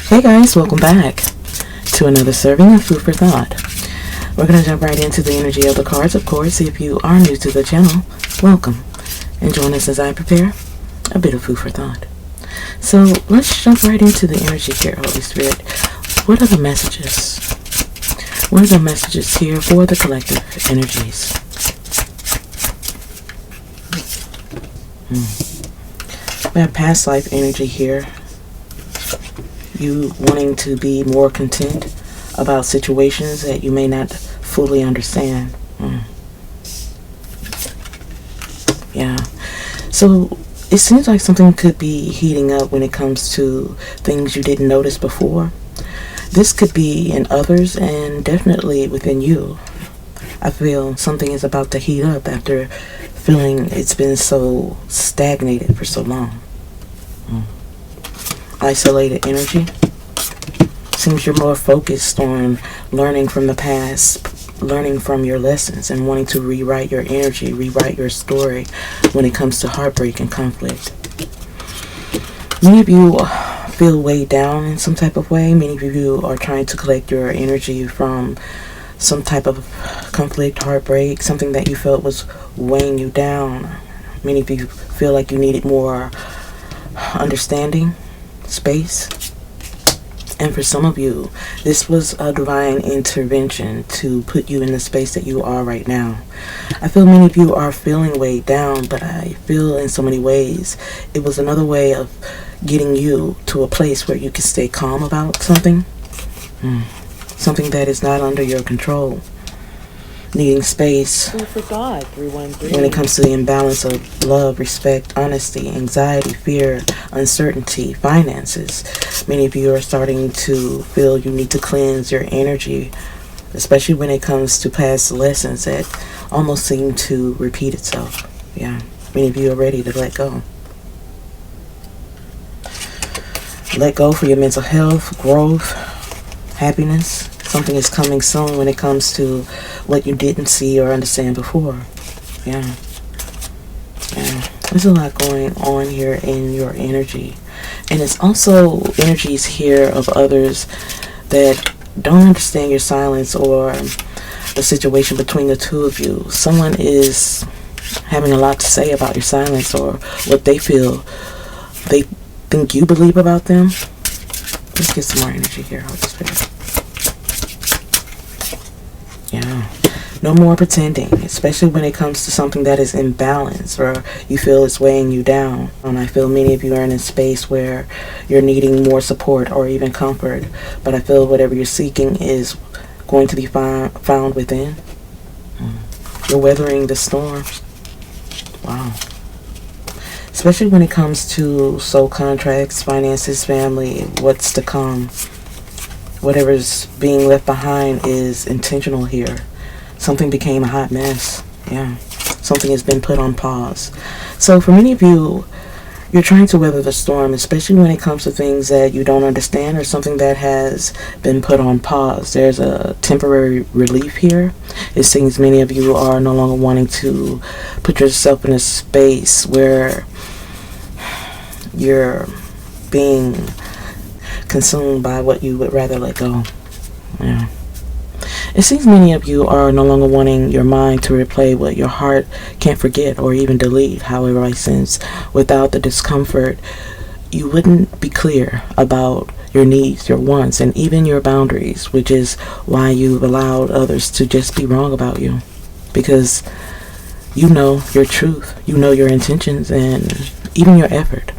Hey guys, welcome back to another serving of food for thought. We're going to jump right into the energy of the cards, of course. If you are new to the channel, welcome. And join us as I prepare a bit of food for thought. So let's jump right into the energy here, Holy Spirit. What are the messages? What are the messages here for the collective energies? We have past life energy here. You wanting to be more content about situations that you may not fully understand. Yeah. So it seems like something could be heating up when it comes to things you didn't notice before. This could be in others and definitely within you. I feel something is about to heat up after feeling it's been so stagnated for so long. Isolated energy. Seems you're more focused on learning from the past, learning from your lessons, and wanting to rewrite your energy, rewrite your story when it comes to heartbreak and conflict. Many of you feel weighed down in some type of way. Many of you are trying to collect your energy from some type of conflict, heartbreak, something that you felt was weighing you down. Many of you feel like you needed more understanding, space. And for some of you, this was a divine intervention to put you in the space that you are right now. I feel many of you are feeling weighed down, but I feel in so many ways it was another way of getting you to a place where you can stay calm about something. Something that is not under your control. Needing space for God, 313. when it comes to the imbalance of love, respect, honesty, anxiety, fear, uncertainty, finances. Many of you are starting to feel you need to cleanse your energy, especially when it comes to past lessons that almost seem to repeat itself. Yeah, many of you are ready to let go. Let go for your mental health, growth, happiness. Something is coming soon when it comes to what you didn't see or understand before. Yeah. There's a lot going on here in your energy. And it's also energies here of others that don't understand your silence or the situation between the two of you. Someone is having a lot to say about your silence or what they feel they think you believe about them. Let's get some more energy here, Holy Spirit. Yeah. No more pretending, especially when it comes to something that is imbalanced or you feel it's weighing you down. And I feel many of you are in a space where you're needing more support or even comfort. But I feel whatever you're seeking is going to be found within. You're weathering the storm. Wow. Especially when it comes to soul contracts, finances, family, what's to come. Whatever's being left behind is intentional here. Something became a hot mess. Yeah. Something has been put on pause. So for many of you, you're trying to weather the storm, especially when it comes to things that you don't understand or something that has been put on pause. There's a temporary relief here. It seems many of you are no longer wanting to put yourself in a space where you're being consumed by what you would rather let go. Yeah. It seems many of you are no longer wanting your mind to replay what your heart can't forget or even delete. However, I sense without the discomfort, you wouldn't be clear about your needs, your wants, and even your boundaries, which is why you've allowed others to just be wrong about you. Because you know your truth, you know your intentions, and even your effort.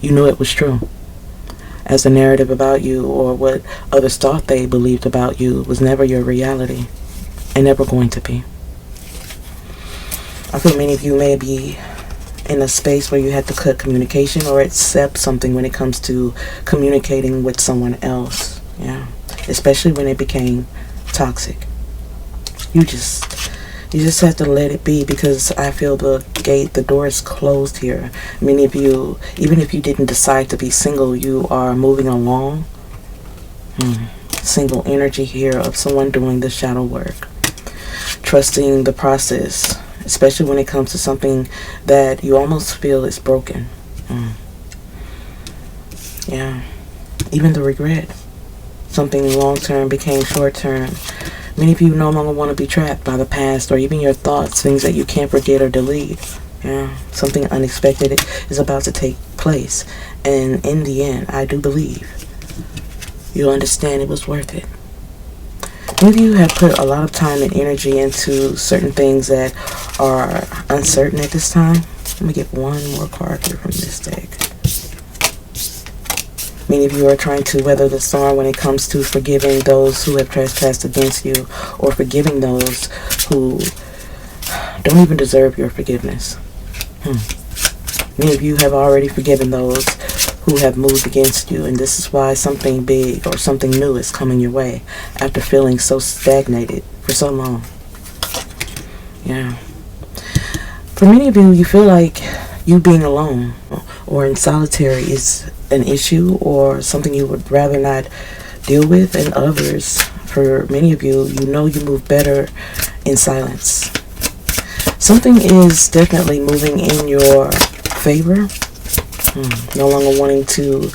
You know it was true. As the narrative about you or what others thought they believed about you was never your reality and never going to be. I feel many of you may be in a space where you had to cut communication or accept something when it comes to communicating with someone else. Yeah. Especially when it became toxic. You just have to let it be, because I feel the door is closed here. Many of you, even if you didn't decide to be single, you are moving along. Single energy here of someone doing the shadow work. Trusting the process, especially when it comes to something that you almost feel is broken. Yeah. even the regret. Something long-term became short-term. Many of you no longer want to be trapped by the past or even your thoughts, things that you can't forget or delete. Yeah, something unexpected is about to take place. And in the end, I do believe you'll understand it was worth it. Many of you have put a lot of time and energy into certain things that are uncertain at this time. Let me get one more card here from this deck. Many of you are trying to weather the storm when it comes to forgiving those who have trespassed against you, or forgiving those who don't even deserve your forgiveness. Many of you have already forgiven those who have moved against you, and this is why something big or something new is coming your way after feeling so stagnated for so long. Yeah. For many of you, you feel like you being alone or in solitary is an issue or something you would rather not deal with, and others, for many of you, you know you move better in silence. Something is definitely moving in your favor. No longer wanting to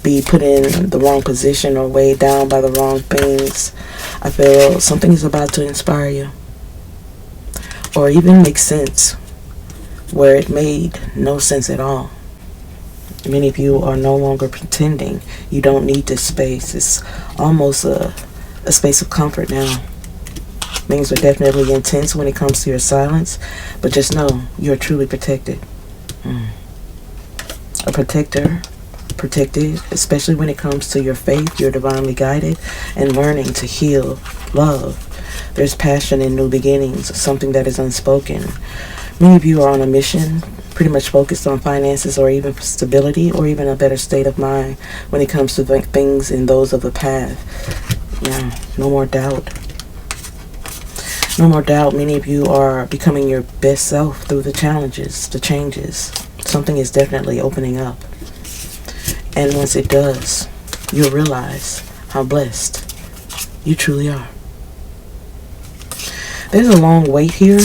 be put in the wrong position or weighed down by the wrong things. I feel something is about to inspire you, or even make sense where it made no sense at all. Many of you are no longer pretending you don't need this space. It's almost a space of comfort now. Things are definitely intense when it comes to your silence, but just know you're truly protected. A protected, especially when it comes to your faith. You're divinely guided and learning to heal, love. There's passion in new beginnings, something that is unspoken. Many of you are on a mission, pretty much focused on finances or even stability or even a better state of mind when it comes to things in those of the path. Yeah, no more doubt. No more doubt. Many of you are becoming your best self through the challenges, the changes. Something is definitely opening up. And once it does, you'll realize how blessed you truly are. There's a long wait here.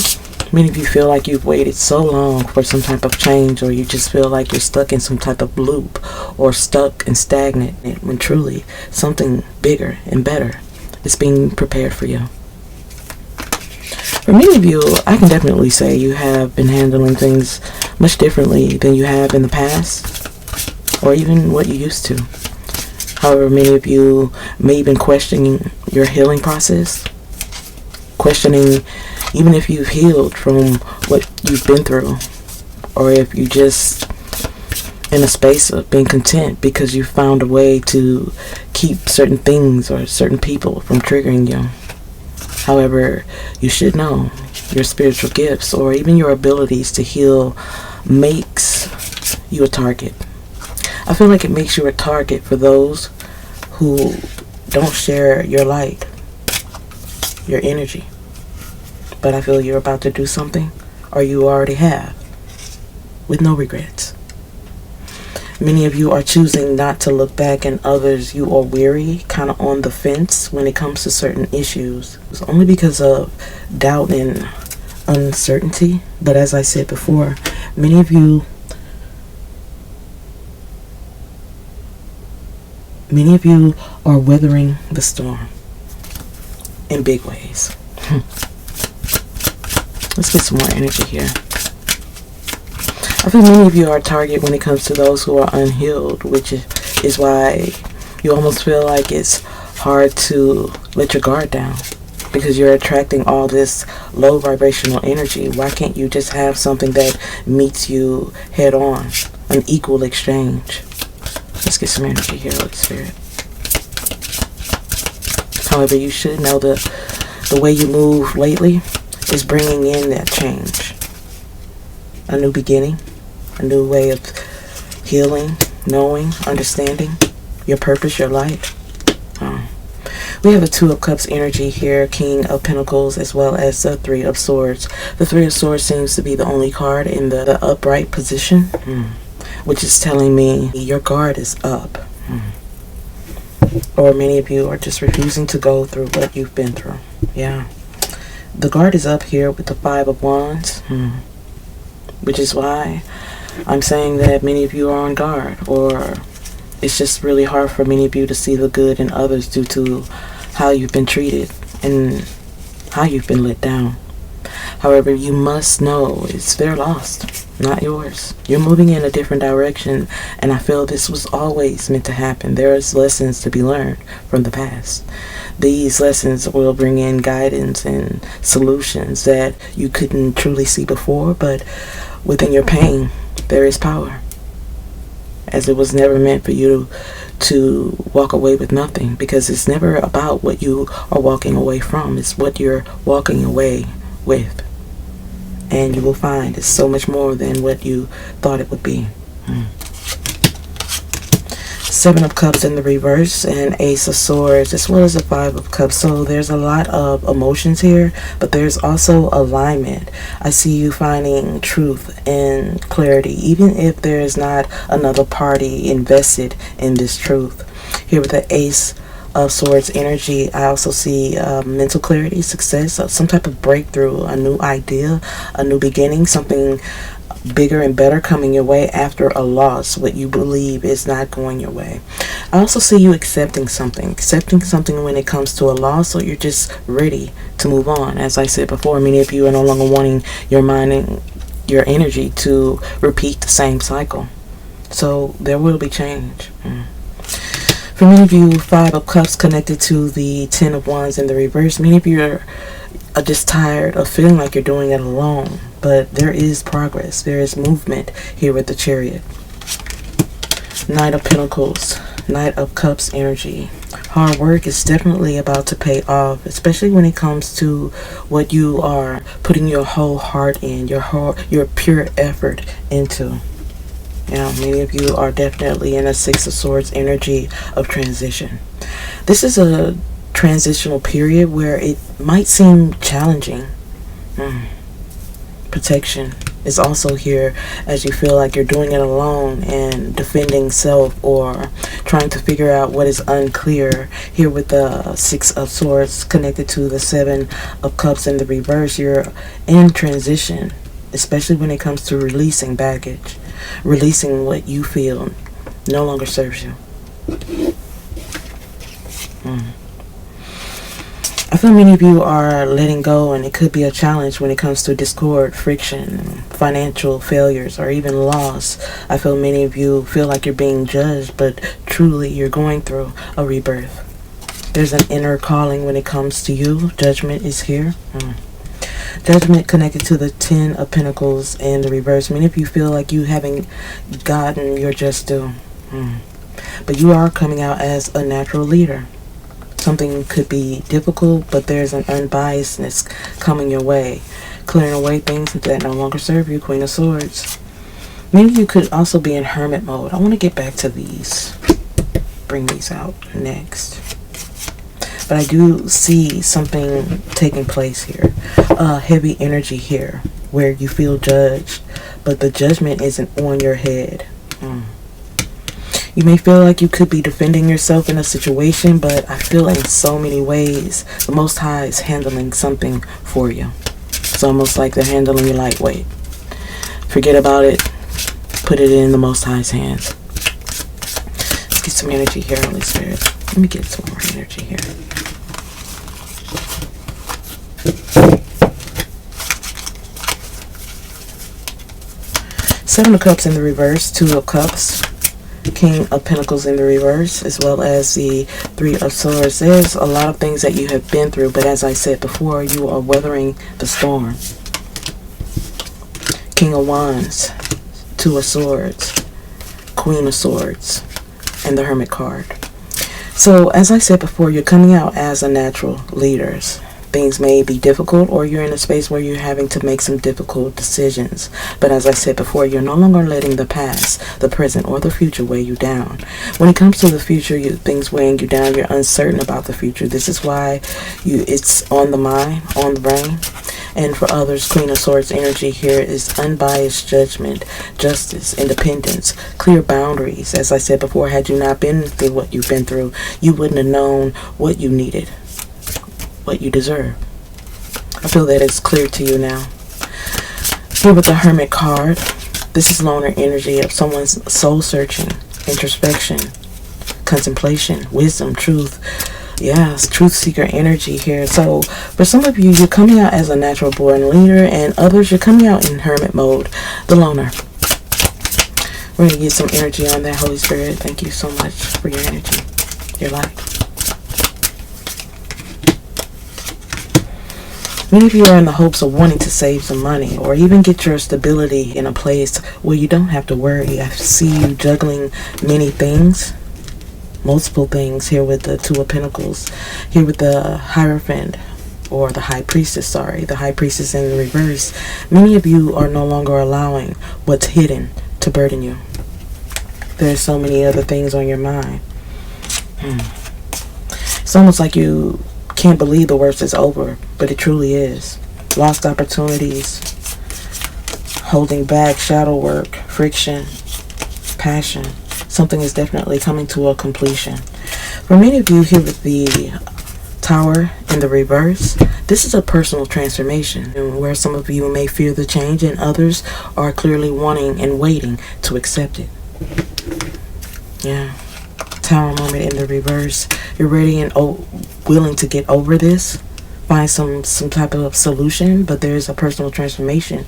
Many of you feel like you've waited so long for some type of change, or you just feel like you're stuck in some type of loop or stuck and stagnant, when truly something bigger and better is being prepared for you. For many of you, I can definitely say you have been handling things much differently than you have in the past, or even what you used to. However, many of you may have been questioning your healing process, questioning even if you've healed from what you've been through, or if you just in a space of being content because you found a way to keep certain things or certain people from triggering you. However, you should know your spiritual gifts or even your abilities to heal makes you a target. I feel like it makes you a target for those who don't share your light, your energy. But I feel you're about to do something, or you already have, with no regrets. Many of you are choosing not to look back, and others, you are weary, kind of on the fence when it comes to certain issues. It's only because of doubt and uncertainty. But as I said before, many of you are weathering the storm in big ways. Let's get some more energy here. I feel many of you are a target when it comes to those who are unhealed, which is why you almost feel like it's hard to let your guard down, because you're attracting all this low vibrational energy. Why can't you just have something that meets you head on, an equal exchange? Let's get some energy here, Holy Spirit. However, you should know the way you move lately is bringing in that change. A new beginning, a new way of healing, knowing, understanding your purpose, your light. We have the Two of Cups energy here, King of Pentacles, as well as the Three of Swords. The Three of Swords seems to be the only card in the upright position, which is telling me your guard is up. Or many of you are just refusing to go through what you've been through. Yeah. The guard is up here with the Five of Wands, which is why I'm saying that many of you are on guard, or it's just really hard for many of you to see the good in others due to how you've been treated and how you've been let down. However, you must know it's their loss, not yours. You're moving in a different direction, and I feel this was always meant to happen. There's lessons to be learned from the past. These lessons will bring in guidance and solutions that you couldn't truly see before, but within your pain, there is power. As it was never meant for you to walk away with nothing, because it's never about what you are walking away from. It's what you're walking away with. And you will find it's so much more than what you thought it would be. Seven of Cups in the reverse and Ace of Swords, as well as the Five of Cups. So there's a lot of emotions here, but there's also alignment. I see you finding truth and clarity, even if there is not another party invested in this truth. Here with the Ace of Swords energy, I also see mental clarity, success, some type of breakthrough, a new idea, a new beginning, something bigger and better coming your way after a loss, what you believe is not going your way. I also see you accepting something when it comes to a loss, so you're just ready to move on. As I said before, many of you are no longer wanting your mind and your energy to repeat the same cycle. So there will be change. For many of you, Five of Cups connected to the Ten of Wands in the reverse. Many of you are just tired of feeling like you're doing it alone. But there is progress. There is movement here with the Chariot. Knight of Pentacles, Knight of Cups energy. Hard work is definitely about to pay off, especially when it comes to what you are putting your whole heart in, your pure effort into. Now, many of you are definitely in a Six of Swords energy of transition. This is a transitional period where it might seem challenging. Protection is also here as you feel like you're doing it alone and defending self or trying to figure out what is unclear. Here with the Six of Swords connected to the Seven of Cups in the reverse, you're in transition, especially when it comes to releasing baggage, releasing what you feel no longer serves you. I feel many of you are letting go, and it could be a challenge when it comes to discord, friction, financial failures, or even loss. I feel many of you feel like you're being judged, but truly you're going through a rebirth. There's an inner calling when it comes to you. Judgment is here. Judgment connected to the Ten of Pentacles in the reverse. Many of you feel like you haven't gotten your just due. But you are coming out as a natural leader. Something could be difficult, but there's an unbiasedness coming your way, clearing away things that no longer serve you. Queen of Swords. Many of you could also be in hermit mode. I want to get back to these, bring these out next. But I do see something taking place here. Heavy energy here where you feel judged, but the judgment isn't on your head. You may feel like you could be defending yourself in a situation, but I feel in so many ways the Most High is handling something for you. It's almost like they're handling you lightweight. Forget about it. Put it in the Most High's hands. Let's get some energy here, Holy Spirit. Let me get some more energy here. Seven of Cups in the reverse, Two of Cups, King of Pentacles in the reverse, as well as the Three of Swords. There's a lot of things that you have been through, but as I said before, you are weathering the storm. King of Wands, Two of Swords, Queen of Swords, and the Hermit card. So, as I said before, you're coming out as a natural leader. Things may be difficult, or you're in a space where you're having to make some difficult decisions. But as I said before, you're no longer letting the past, the present, or the future weigh you down. When it comes to the future, things weighing you down, you're uncertain about the future. This is why it's on the mind, on the brain. And for others, Queen of Swords energy here is unbiased judgment, justice, independence, clear boundaries. As I said before, had you not been through what you've been through, you wouldn't have known what you needed, what you deserve. I feel that it's clear to you now. Here with the Hermit card, this is loner energy of someone's soul searching, introspection, contemplation, wisdom, truth. Yes, truth seeker energy here. So for some of you, you're coming out as a natural born leader, and others, you're coming out in hermit mode, the loner. We're going to get some energy on that, Holy Spirit. Thank you so much for your energy, your light. Many of you are in the hopes of wanting to save some money or even get your stability in a place where you don't have to worry. I see you juggling many things, multiple things here with the Two of Pentacles, here with the Hierophant, or the High Priestess, the High Priestess in the reverse. Many of you are no longer allowing what's hidden to burden you. There's so many other things on your mind. It's almost like you can't believe the worst is over, but it truly is. Lost opportunities, holding back, shadow work, friction, passion. Something is definitely coming to a completion. For many of you here with the Tower in the reverse, this is a personal transformation, where some of you may fear the change and others are clearly wanting and waiting to accept it. Yeah. Tower moment in the reverse. You're ready and willing to get over this, find some type of solution, but there's a personal transformation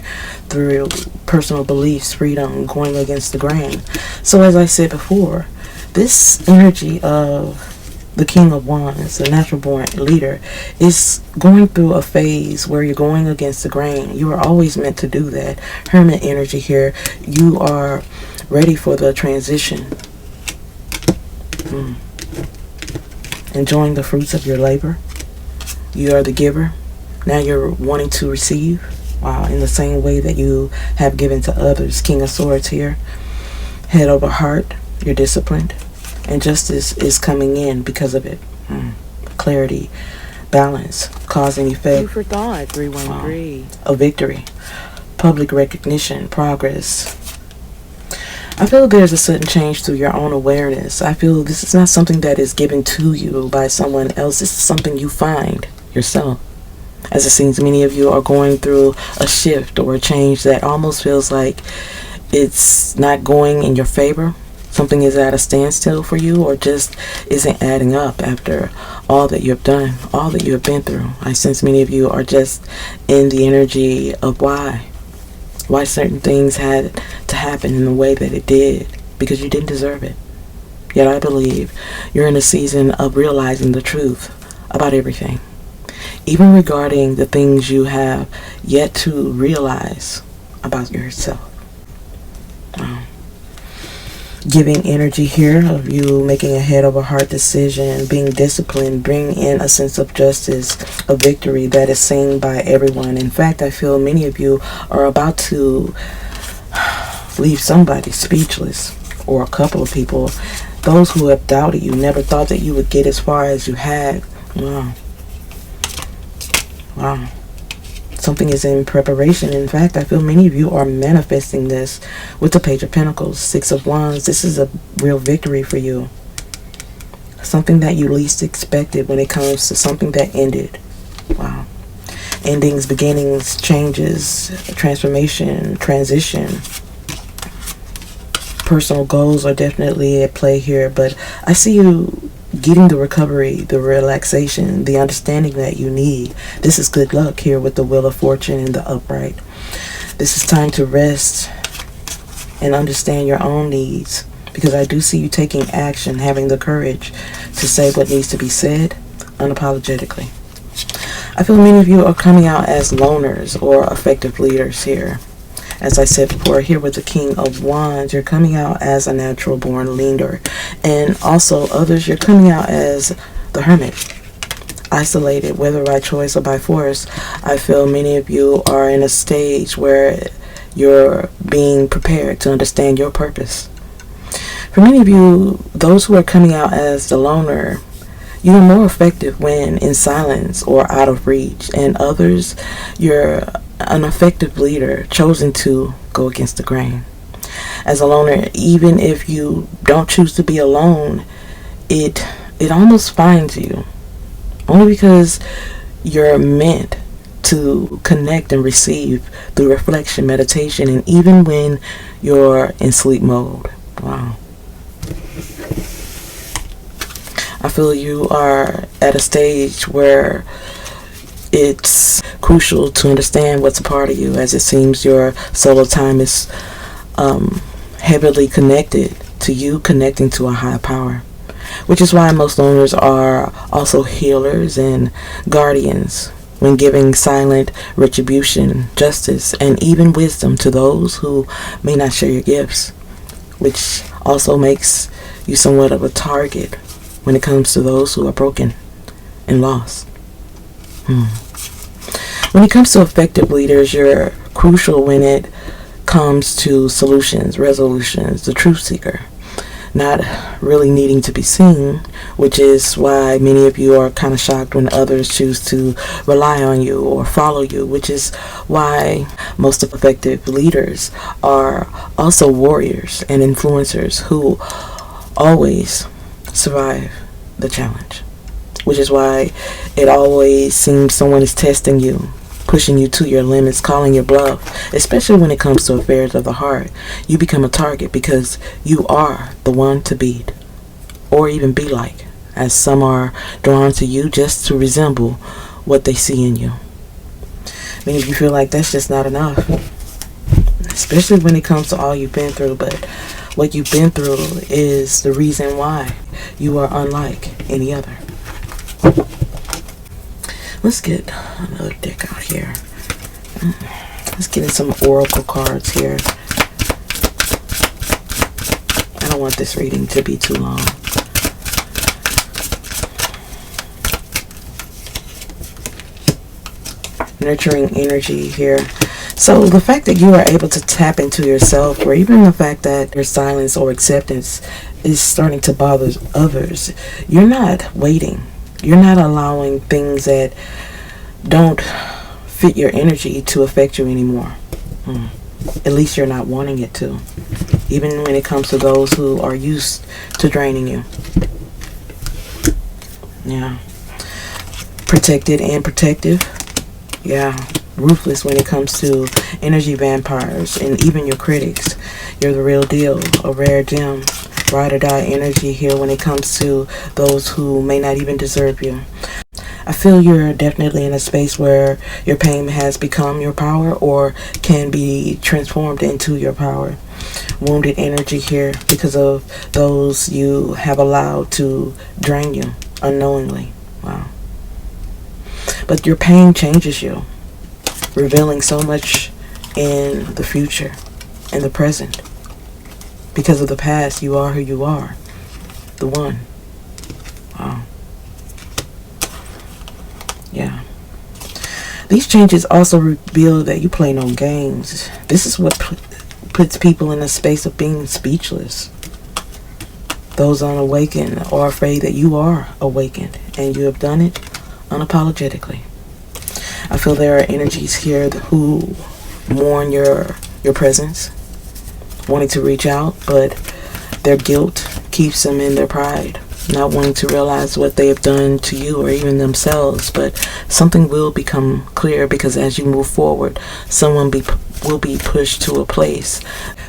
through personal beliefs, freedom, going against the grain. So as I said before, this energy of the King of Wands, the natural born leader, is going through a phase where you're going against the grain. You are always meant to do that. Hermit energy here. You are ready for the transition. Enjoying the fruits of your labor. You are the giver. Now you're wanting to receive. Wow, in the same way that you have given to others. King of Swords here. Head over heart. You're disciplined. And justice is coming in because of it. Clarity, balance, cause and effect. Food for thought, 313. A victory. Public recognition, progress. I feel there's a sudden change through your own awareness. I feel this is not something that is given to you by someone else. This is something you find yourself. As it seems many of you are going through a shift or a change that almost feels like it's not going in your favor. Something is at a standstill for you, or just isn't adding up after all that you have done, all that you have been through. I sense many of you are just in the energy of why certain things had to happen in the way that it did, because you didn't deserve it. Yet I believe you're in a season of realizing the truth about everything, even regarding the things you have yet to realize about yourself. Giving energy here of you making a head over heart decision, being disciplined, bring in a sense of justice, a victory that is seen by everyone. In fact, I feel many of you are about to leave somebody speechless, or a couple of people. Those who have doubted you, never thought that you would get as far as you had. Wow. Something is in preparation. In fact, I feel many of you are manifesting this with the Page of Pentacles, Six of Wands. This is a real victory for you. Something that you least expected when it comes to something that ended. Wow. Endings, beginnings, changes, transformation, transition. Personal goals are definitely at play here, but I see you getting the recovery, the relaxation, the understanding that you need. This is good luck here with the Wheel of Fortune and the upright. This is time to rest and understand your own needs, because I do see you taking action, having the courage to say what needs to be said unapologetically. I feel many of you are coming out as loners or effective leaders here. As I said before, here with the King of Wands, you're coming out as a natural born leader. And also others, you're coming out as the Hermit. Isolated, whether by choice or by force. I feel many of you are in a stage where you're being prepared to understand your purpose. For many of you, those who are coming out as the loner, you are more effective when in silence or out of reach. And others, you're an effective leader chosen to go against the grain. As a loner, even if you don't choose to be alone, it almost finds you. Only because you're meant to connect and receive through reflection, meditation, and even when you're in sleep mode. Wow. I feel you are at a stage where it's crucial to understand what's a part of you, as it seems your solo time is heavily connected to you connecting to a higher power, which is why most loners are also healers and guardians when giving silent retribution, justice, and even wisdom to those who may not share your gifts, which also makes you somewhat of a target when it comes to those who are broken and lost. When it comes to effective leaders, you're crucial when it comes to solutions, resolutions, the truth seeker, not really needing to be seen, which is why many of you are kind of shocked when others choose to rely on you or follow you, which is why most effective leaders are also warriors and influencers who always survive the challenge, which is why it always seems someone is testing you, pushing you to your limits, calling your bluff, especially when it comes to affairs of the heart. You become a target because you are the one to beat or even be like, as some are drawn to you just to resemble what they see in you. Many of you feel like that's just not enough, especially when it comes to all you've been through, but what you've been through is the reason why you are unlike any other. Let's get another deck out here. Let's get in some oracle cards here. I don't want this reading to be too long. Nurturing energy here. So the fact that you are able to tap into yourself, or even the fact that your silence or acceptance is starting to bother others, you're not waiting. You're not allowing things that don't fit your energy to affect you anymore. At least you're not wanting it to. Even when it comes to those who are used to draining you. Yeah. Protected and protective. Yeah. Ruthless when it comes to energy vampires and even your critics. You're the real deal. A rare gem. Ride or die energy here when it comes to those who may not even deserve you. I feel you're definitely in a space where your pain has become your power or can be transformed into your power. Wounded energy here because of those you have allowed to drain you unknowingly. Wow. But your pain changes you, revealing so much in the future and the present. Because of the past, you are who you are. The one. Wow. Yeah. These changes also reveal that you play no games. This is what puts people in a space of being speechless. Those unawakened are afraid that you are awakened, and you have done it unapologetically. I feel there are energies here who mourn your presence, wanting to reach out, but their guilt keeps them in their pride, not wanting to realize what they have done to you or even themselves. But something will become clear, because as you move forward, someone will be pushed to a place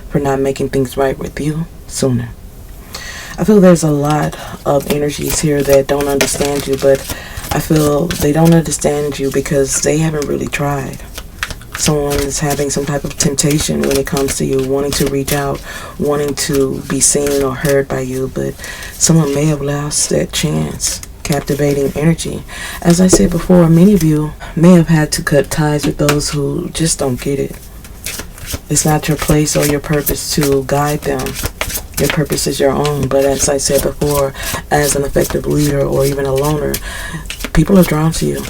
for not making things right with you sooner. I feel there's a lot of energies here that don't understand you, but I feel they don't understand you because they haven't really tried. Someone is having some type of temptation when it comes to you, wanting to reach out, wanting to be seen or heard by you, but someone may have lost that chance. Captivating energy. As I said before, many of you may have had to cut ties with those who just don't get it. It's not your place or your purpose to guide them. Your purpose is your own, but as I said before, as an effective leader or even a loner, people are drawn to you.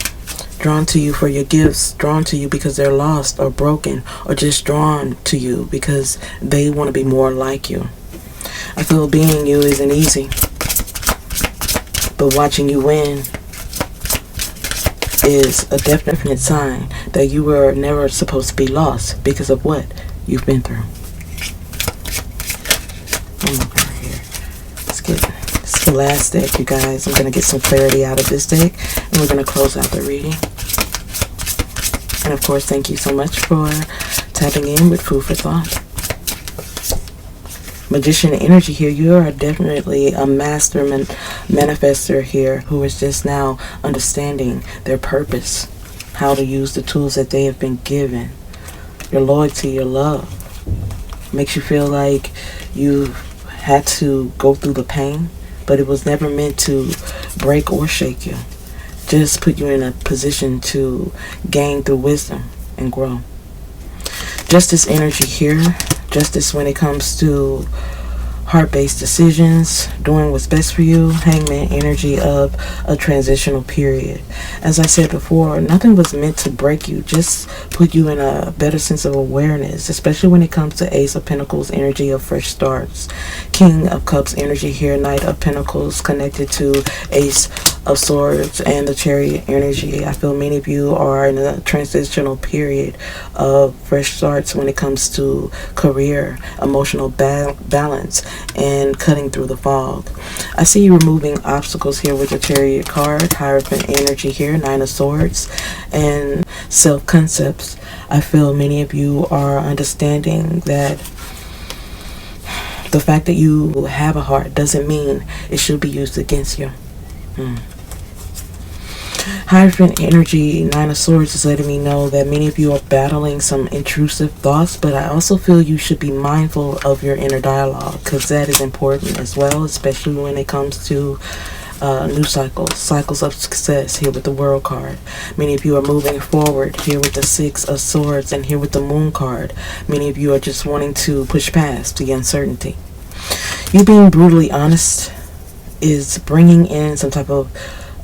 Drawn to you for your gifts, drawn to you because they're lost or broken, or just drawn to you because they want to be more like you. I feel being you isn't easy, but watching you win is a definite sign that you were never supposed to be lost because of what you've been through. Oh my God, here. Let's get this the last deck, you guys. I'm going to get some clarity out of this deck, and we're going to close out the reading. And of course, thank you so much for tapping in with Food for Thought. Magician energy here. You are definitely a master manifester here who is just now understanding their purpose, how to use the tools that they have been given. Your loyalty, your love makes you feel like you had to go through the pain, but it was never meant to break or shake you. Just put you in a position to gain through wisdom and grow. Justice energy here. Justice when it comes to heart-based decisions, doing what's best for you. Hangman energy of a transitional period. As I said before, nothing was meant to break you, just put you in a better sense of awareness, especially when it comes to Ace of Pentacles energy of fresh starts. King of Cups energy here. Knight of Pentacles connected to Ace of Swords and the Chariot energy. I feel many of you are in a transitional period of fresh starts when it comes to career, emotional balance, and cutting through the fog. I see you removing obstacles here with the Chariot card, Hierophant energy here, Nine of Swords, and self-concepts. I feel many of you are understanding that the fact that you have a heart doesn't mean it should be used against you. Hierophant energy, Nine of Swords, is letting me know that many of you are battling some intrusive thoughts, but I also feel you should be mindful of your inner dialogue, because that is important as well, especially when it comes to new cycles of success here with the World card. Many of you are moving forward here with the Six of Swords, and here with the Moon card. Many of you are just wanting to push past the uncertainty. You being brutally honest is bringing in some type of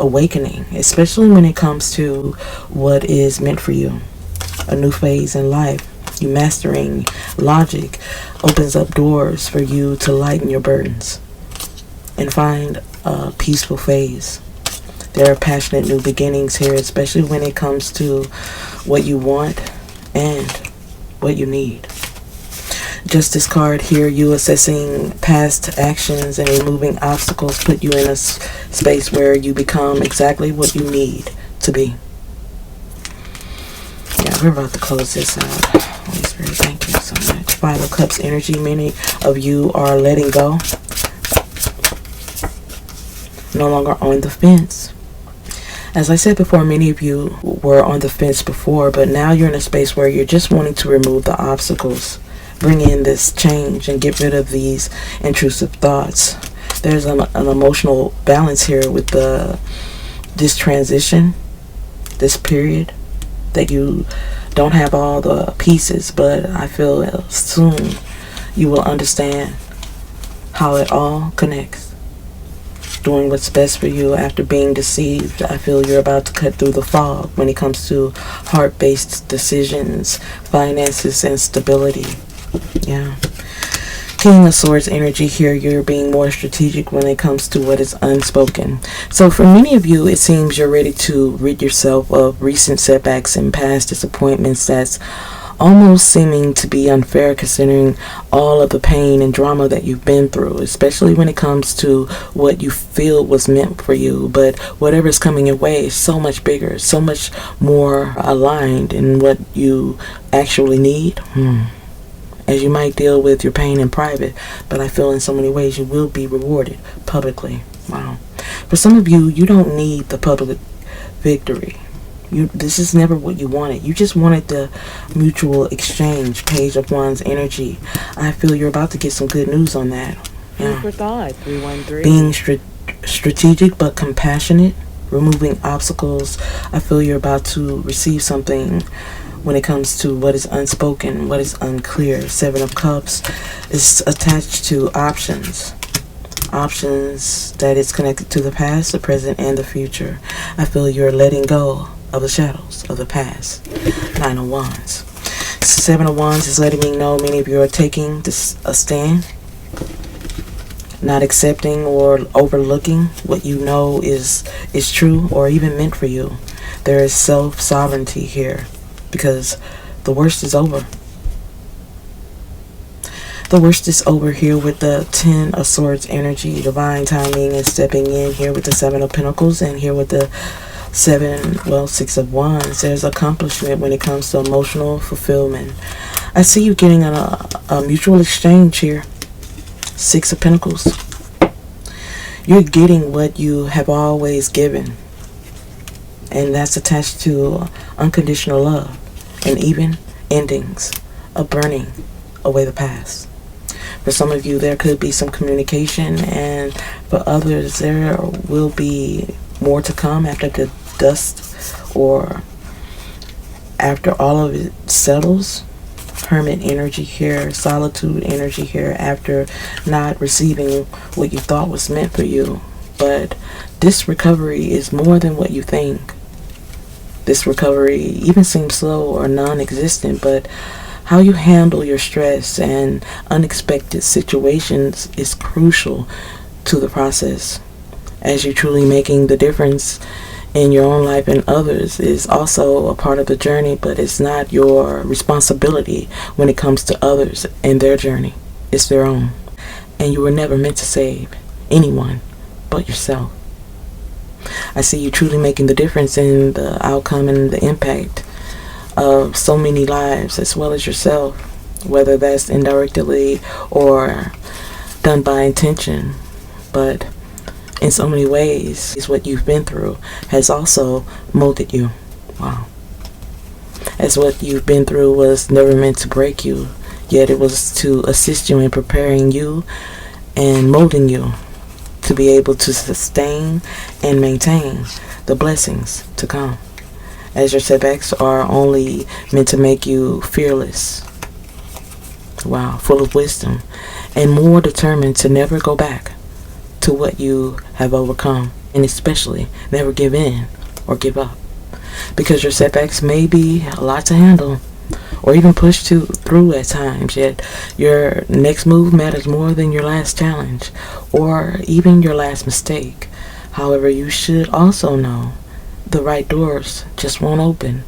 awakening, especially when it comes to what is meant for you. A new phase in life. You mastering logic opens up doors for you to lighten your burdens and find a peaceful phase. There are passionate new beginnings here, especially when it comes to what you want and what you need. Justice card here, you assessing past actions and removing obstacles put you in a space where you become exactly what you need to be. Yeah, we're about to close this out. Holy Spirit, thank you so much. Five of Cups energy, many of you are letting go. No longer on the fence. As I said before, many of you were on the fence before, but now you're in a space where you're just wanting to remove the obstacles. Bring in this change and get rid of these intrusive thoughts. There's an emotional balance here with this transition, this period, that you don't have all the pieces, but I feel soon you will understand how it all connects. Doing what's best for you after being deceived. I feel you're about to cut through the fog when it comes to heart-based decisions, finances, and stability. Yeah. King of Swords energy here. You're being more strategic when it comes to what is unspoken. So for many of you, it seems you're ready to rid yourself of recent setbacks and past disappointments that's almost seeming to be unfair considering all of the pain and drama that you've been through, especially when it comes to what you feel was meant for you. But whatever's coming your way is so much bigger, so much more aligned in what you actually need. As you might deal with your pain in private, but I feel in so many ways you will be rewarded publicly. Wow. For some of you, you don't need the public victory. This is never what you wanted. You just wanted the mutual exchange. Page of Wands energy. I feel you're about to get some good news on that. Yeah. For thought, 313. Being strategic but compassionate, removing obstacles. I feel you're about to receive something when it comes to what is unspoken, what is unclear. Seven of Cups is attached to options. Options that is connected to the past, the present, and the future. I feel you're letting go of the shadows of the past. Nine of Wands. Seven of Wands is letting me know many of you are taking a stand, not accepting or overlooking what you know is true or even meant for you. There is self-sovereignty here, because the worst is over. The worst is over here with the Ten of Swords energy. Divine timing is stepping in here with the Seven of Pentacles, and here with the Six of Wands. There's accomplishment when it comes to emotional fulfillment. I see you getting a mutual exchange here. Six of Pentacles. You're getting what you have always given. And that's attached to unconditional love and even endings of burning away the past. For some of you, there could be some communication, and for others, there will be more to come after the dust or after all of it settles. Hermit energy here, solitude energy here, after not receiving what you thought was meant for you. But this recovery is more than what you think. This recovery even seems slow or non-existent, but how you handle your stress and unexpected situations is crucial to the process. As you're truly making the difference in your own life and others is also a part of the journey, but it's not your responsibility when it comes to others and their journey. It's their own. And you were never meant to save anyone but yourself. I see you truly making the difference in the outcome and the impact of so many lives as well as yourself, whether that's indirectly or done by intention. But in so many ways, what you've been through has also molded you. Wow. As what you've been through was never meant to break you, yet it was to assist you in preparing you and molding you to be able to sustain and maintain the blessings to come. As your setbacks are only meant to make you fearless. Wow, full of wisdom and more determined to never go back to what you have overcome, and especially never give in or give up, because your setbacks may be a lot to handle or even push through at times, yet your next move matters more than your last challenge or even your last mistake. However, you should also know the right doors just won't open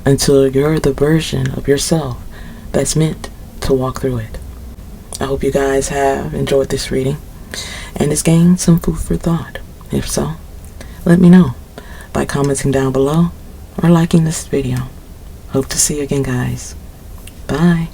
until you're the version of yourself that's meant to walk through it. I hope you guys have enjoyed this reading and it's gained some food for thought. If so, let me know by commenting down below or liking this video. Hope to see you again, guys. Bye.